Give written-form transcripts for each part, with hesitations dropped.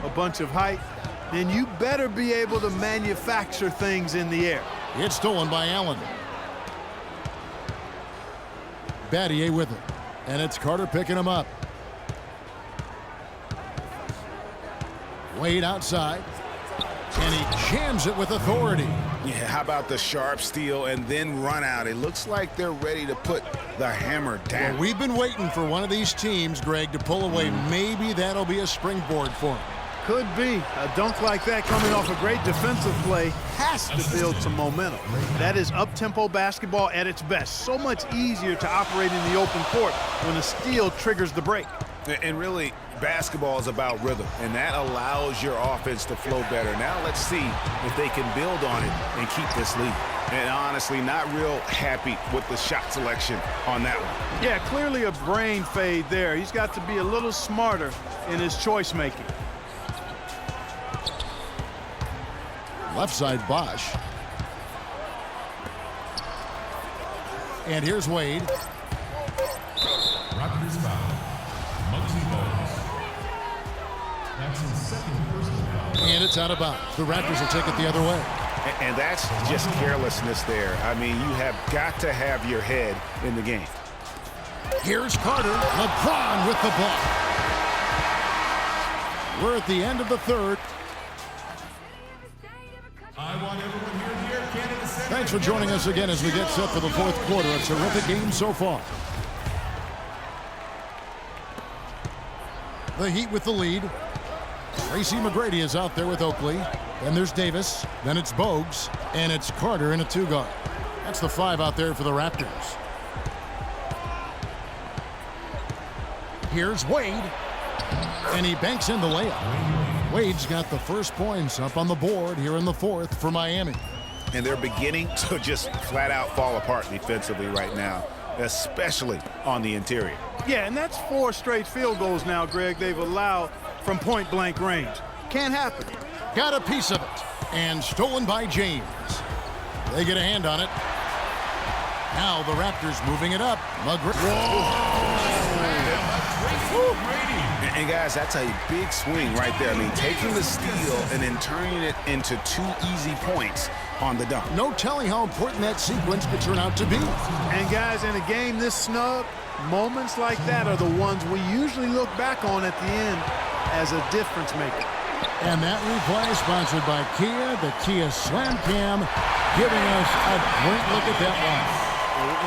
a bunch of height, then you better be able to manufacture things in the air. It's stolen by Allen. Battier with it. And it's Carter picking him up. Wade outside. And he jams it with authority. Yeah, how about the sharp steal and then run out? It looks like they're ready to put the hammer down. Well, we've been waiting for one of these teams, Greg, to pull away. Maybe that'll be a springboard for them. Could be. A dunk like that coming off a great defensive play has to build some momentum. That is up-tempo basketball at its best. So much easier to operate in the open court when a steal triggers the break. And really, basketball is about rhythm, and that allows your offense to flow better. Now let's see if they can build on it and keep this lead. And honestly, not real happy with the shot selection on that one. Yeah, clearly a brain fade there. He's got to be a little smarter in his choice making. Left side, Bosch. And here's Wade. Raptors foul. Muggsy Bogues. That's his second personal foul. And it's out of bounds. The Raptors will take it the other way. And that's just carelessness there. I mean, you have got to have your head in the game. Here's Carter. LeBron with the ball. We're at the end of the third. I want everyone here, Canada Center. Thanks for joining us again as we get set for the fourth quarter. A terrific game so far. The Heat with the lead. Tracy McGrady is out there with Oakley. Then there's Davis. Then it's Bogues. And it's Carter in a two-guard. That's the 5 out there for the Raptors. Here's Wade. And he banks in the layup. Wade's got the first points up on the board here in the fourth for Miami. And they're beginning to just flat out fall apart defensively right now, especially on the interior. Yeah, and that's 4 straight field goals now, Greg, they've allowed from point-blank range. Can't happen. Got a piece of it. And stolen by James. They get a hand on it. Now the Raptors moving it up. And guys, that's a big swing right there. I mean, taking the steal and then turning it into 2 easy points on the dunk. No telling how important that sequence could turn out to be. And guys, in a game this snug, moments like that are the ones we usually look back on at the end as a difference maker. And that replay sponsored by Kia, the Kia Slam Cam, giving us a great look at that one.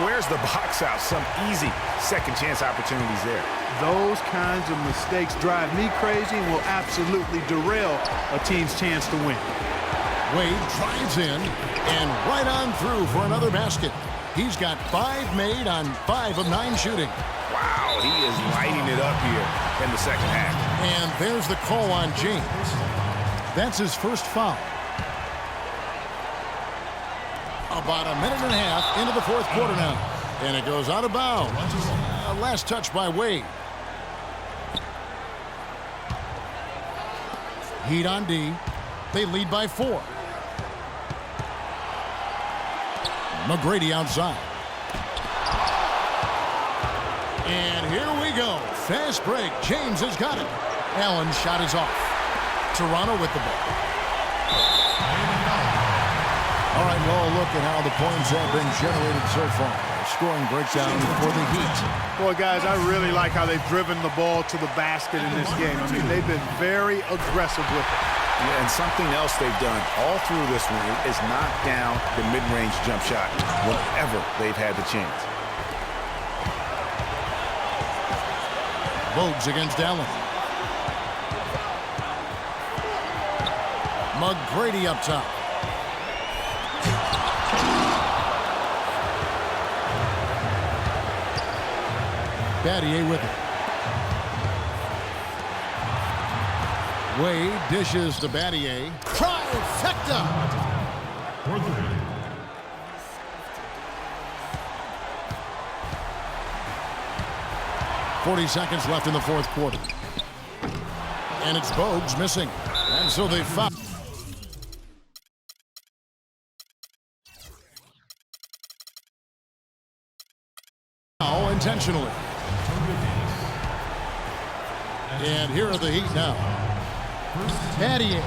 Where's the box out? Some easy second chance opportunities there. Those kinds of mistakes drive me crazy and will absolutely derail a team's chance to win. Wade drives in and right on through for another basket. He's got 5 made on 5 of 9 shooting. Wow, he is lighting it up here in the second half. And there's the call on James. That's his first foul. About a minute and a half into the fourth quarter now. And it goes out of bounds. Last touch by Wade. Heat on D. They lead by 4. McGrady outside. And here we go. Fast break. James has got it. Allen's shot is off. Toronto with the ball. All right, well, look at how the points have been generated so far. Scoring breakdown for the Heat. Boy, guys, I really like how they've driven the ball to the basket in this game. I mean, they've been very aggressive with it. Yeah, and something else they've done all through this one is knock down the mid-range jump shot whenever they've had the chance. Bogues against Allen. McGrady up top. Battier with it. Wade dishes to Battier. Trifecta! 40 seconds left in the fourth quarter. And it's Bogues missing. And so they foul. Intentionally. And here are the Heat now. Battier.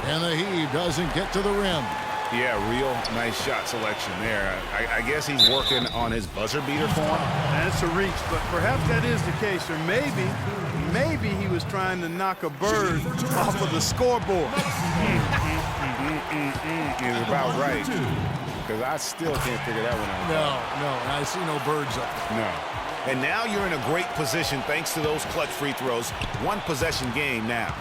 And the heave doesn't get to the rim. Yeah, real nice shot selection there. I guess he's working on his buzzer beater form. That's a reach, but perhaps that is the case. Or maybe he was trying to knock a bird off of the scoreboard. You're about right. Because I still can't figure that one out. No, and I see no birds up there. No. And now you're in a great position thanks to those clutch free throws. One possession game now.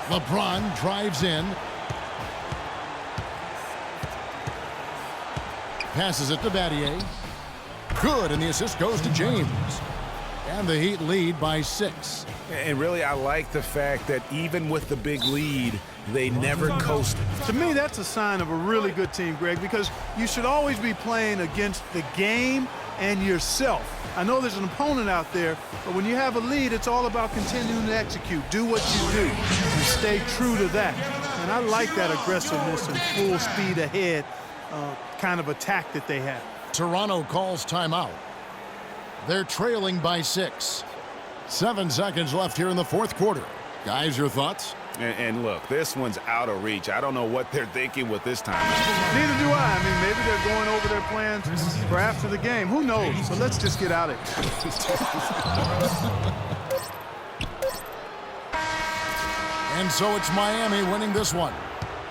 LeBron drives in. Passes it to Battier. Good, and the assist goes to James. And the Heat lead by 6. And really, I like the fact that even with the big lead, they never coasted. To me, that's a sign of a really good team, Greg, because you should always be playing against the game and yourself. I know there's an opponent out there, but when you have a lead, it's all about continuing to execute. Do what you do and stay true to that. And I like that aggressiveness and full speed ahead kind of attack that they have. Toronto calls timeout. They're trailing by 6. 7 seconds left here in the fourth quarter. Guys, your thoughts? And look, this one's out of reach. I don't know what they're thinking with this time. Neither do I. I mean, maybe they're going over their plans for after the game. Who knows? But let's just get out of here. And so it's Miami winning this one.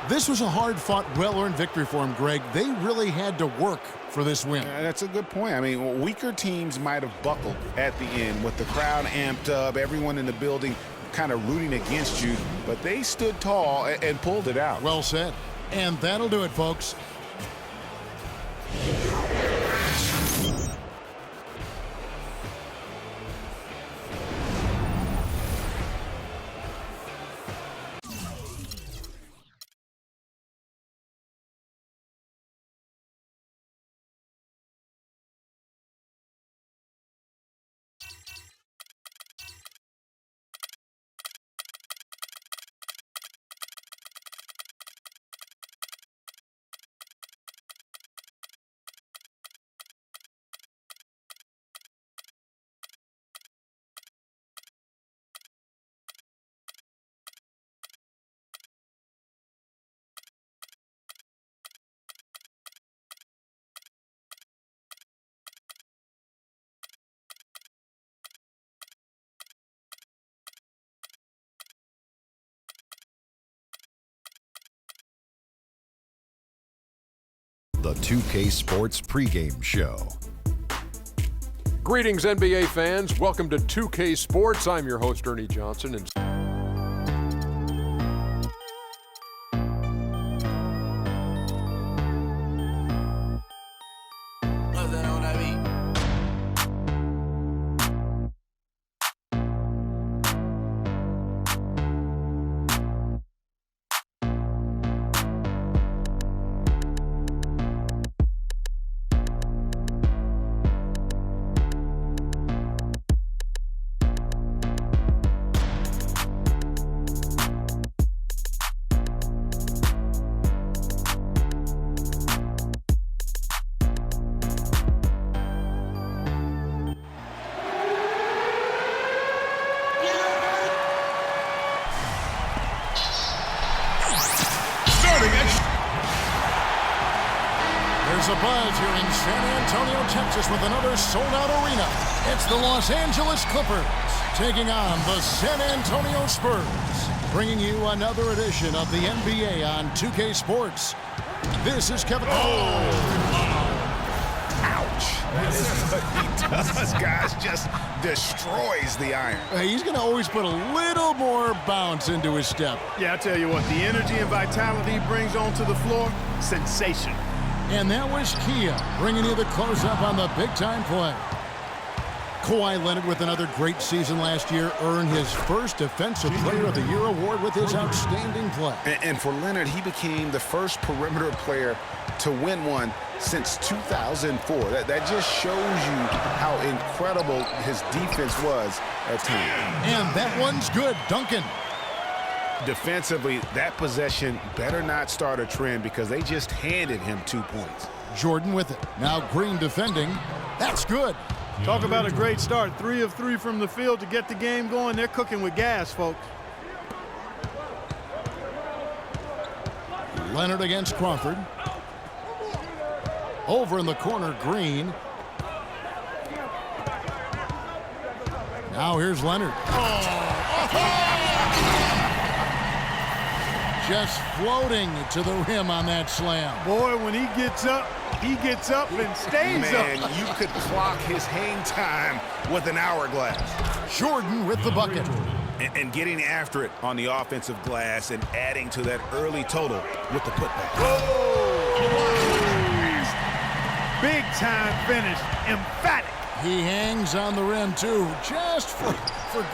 This was a hard-fought, well-earned victory for them, Greg. They really had to work for this win. That's a good point. I mean, weaker teams might have buckled at the end with the crowd amped up, everyone in the building kind of rooting against you, but they stood tall and pulled it out. Well said. And that'll do it, folks. The 2K Sports pregame show. Greetings, NBA fans. Welcome to 2K Sports. I'm your host, Ernie Johnson. And There's a buzz here in San Antonio, Texas with another sold-out arena. It's the Los Angeles Clippers taking on the San Antonio Spurs, bringing you another edition of the NBA on 2K Sports. This is Kevin. Ouch. That is what he does, guys. Just destroys the iron. He's going to always put a little more bounce into his step. Yeah, I tell you what, the energy and vitality he brings onto the floor, sensational. And that was Kia bringing you the close-up on the big-time play. Kawhi Leonard, with another great season last year, earned his first Defensive Player of the Year award with his outstanding play. And for Leonard, he became the first perimeter player to win one since 2004. That just shows you how incredible his defense was at times. And that one's good. Duncan. Defensively, that possession better not start a trend because they just handed him 2 points. Jordan with it. Now Green defending. That's good. Talk about a great start. 3 of 3 from the field to get the game going. They're cooking with gas, folks. Leonard against Crawford. Over in the corner, Green. Now here's Leonard. Just floating to the rim on that slam. Boy, when he gets up and stays Man, up. you could clock his hang time with an hourglass. Jordan with the bucket. And getting after it on the offensive glass and adding to that early total with the putback. Big time finish. Emphatic. He hangs on the rim, too, just for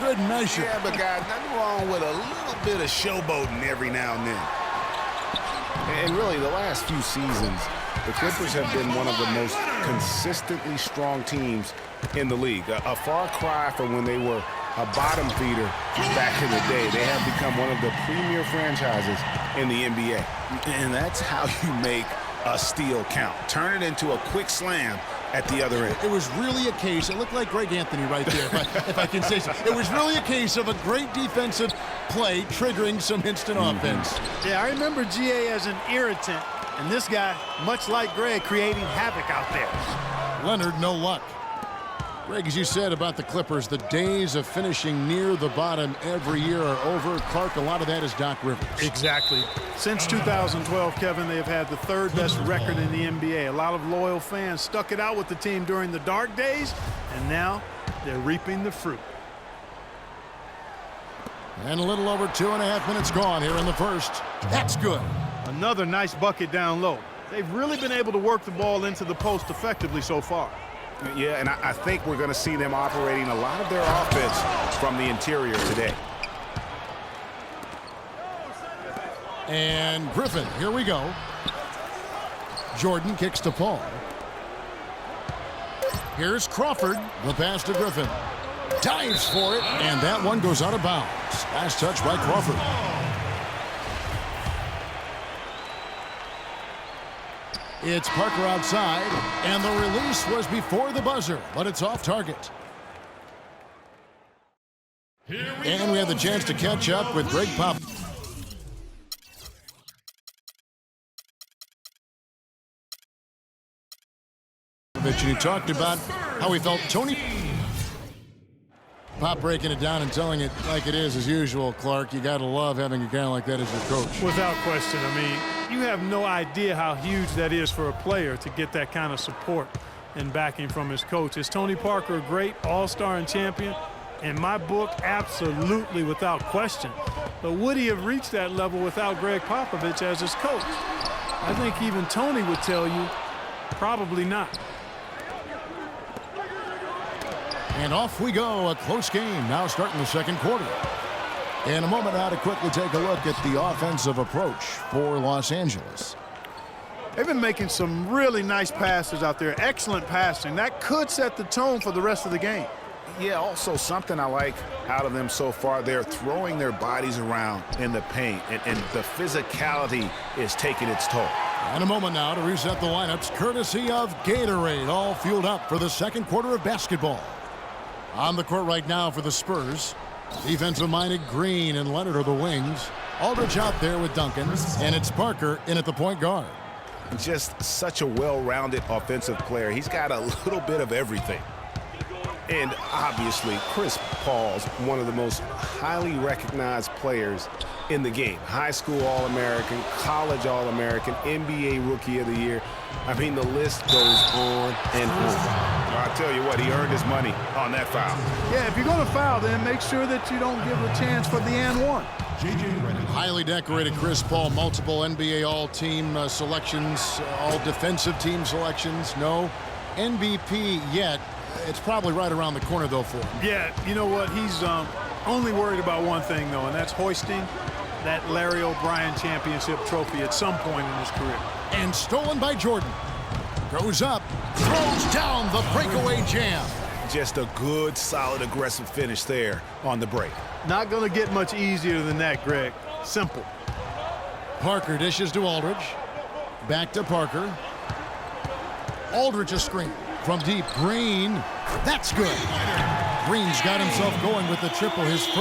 good measure. Yeah, but guys, nothing wrong with a little bit of showboating every now and then. And really, the last few seasons, the Clippers have been one of the most consistently strong teams in the league. A far cry from when they were a bottom feeder back in the day. They have become one of the premier franchises in the NBA. And that's how you make a steal count. Turn it into a quick slam at the other end. It was really a case, it looked like Greg Anthony right there, if I can say so. It was really a case of a great defensive play triggering some instant offense. Yeah, I remember GA as an irritant, and this guy, much like Greg, creating havoc out there. Leonard, no luck. Greg, as you said about the Clippers, the days of finishing near the bottom every year are over. Clark, a lot of that is Doc Rivers. Exactly. Since 2012, Kevin, they have had the 3rd best record in the NBA. A lot of loyal fans stuck it out with the team during the dark days, and now they're reaping the fruit. And a little over 2.5 minutes gone here in the first. That's good. Another nice bucket down low. They've really been able to work the ball into the post effectively so far. Yeah, and I think we're going to see them operating a lot of their offense from the interior today. And Griffin, here we go. Jordan kicks to Paul. Here's Crawford. The pass to Griffin. Dives for it, and that one goes out of bounds. Last touch by Crawford. It's Parker outside, and the release was before the buzzer, but it's off target. And we have the chance to catch up with Greg Popovich. And he talked about how he felt Tony Pop breaking it down and telling it like it is as usual. Clark, you got to love having a guy like that as your coach. Without question. I mean, you have no idea how huge that is for a player to get that kind of support and backing from his coach. Is Tony Parker a great all-star and champion? In my book, absolutely, without question. But would he have reached that level without Greg Popovich as his coach? I think even Tony would tell you, probably not. And off we go, a close game now starting the second quarter. In a moment now to quickly take a look at the offensive approach for Los Angeles. They've been making some really nice passes out there. Excellent passing. That could set the tone for the rest of the game. Yeah, also something I like out of them so far, they're throwing their bodies around in the paint, and the physicality is taking its toll. And a moment now to reset the lineups, courtesy of Gatorade, all fueled up for the second quarter of basketball. On the court right now for the Spurs, defensive-minded Green and Leonard are the wings. Aldridge out there with Duncan, and it's Parker in at the point guard. Just such a well-rounded offensive player. He's got a little bit of everything. And obviously, Chris Paul's one of the most highly recognized players in the game. High school All-American, college All-American, NBA Rookie of the Year. I mean, the list goes on and on. I'll tell you what, he earned his money on that foul. Yeah, if you're going to foul, then make sure that you don't give a chance for the and one. Highly decorated Chris Paul, multiple NBA All-Team selections, all defensive team selections. No MVP yet. It's probably right around the corner, though, for him. Yeah, you know what? He's only worried about one thing, though, and that's hoisting that Larry O'Brien championship trophy at some point in his career. And stolen by Jordan. Goes up, throws down the breakaway jam. Just a good, solid, aggressive finish there on the break. Not going to get much easier than that, Greg. Simple. Parker dishes to Aldridge. Back to Parker. Aldridge a screen. From deep, Green. That's good. Green's got himself going with the triple. His first